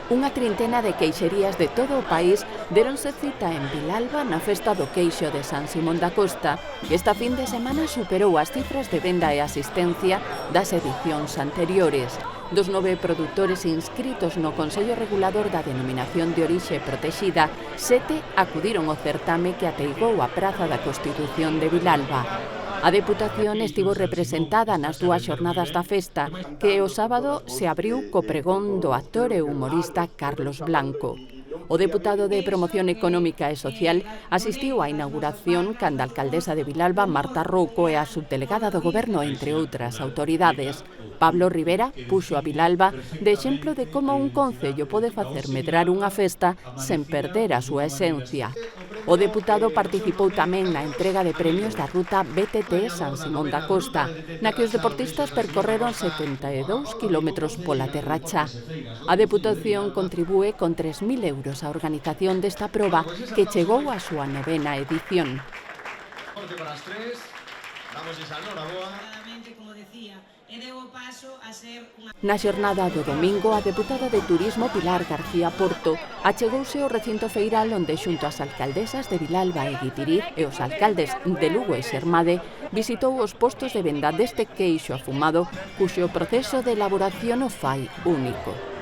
Unha trintena de queixerías de todo o país deronse cita en Vilalba na festa do queixo de San Simón da Costa, que esta fin de semana superou as cifras de venda e asistencia das edicións anteriores. Dos 9 produtores inscritos no Consello Regulador da Denominación de Orixe Protexida, 7 acudiron ao certame que ateigou a Praza da Constitución de Vilalba. A Deputación estivo representada nas dúas xornadas da festa, que o sábado se abriu co pregón do actor e humorista Carlos Blanco. O deputado de Promoción Económica e Social asistiu á inauguración canda a alcaldesa de Vilalba, Marta Rouco, e a subdelegada do Goberno, entre outras autoridades. Pablo Rivera puxo a Vilalba de exemplo de como un concello pode facer medrar unha festa sen perder a súa esencia. O deputado participou tamén na entrega de premios da ruta BTT San Simón da Costa, na que os deportistas percorreron 72 kilómetros pola terra xa. A Deputación contribúe con 3.000 euros á organización desta proba, que chegou á súa 9ª edición. Na xornada do domingo, a deputada de Turismo Pilar García Porto achegouse ao recinto feiral onde, xunto ás alcaldesas de Vilalba e Guitiriz e os alcaldes de Lugo e Xermade, visitou os postos de venda deste queixo afumado, cuxo proceso de elaboración o fai único.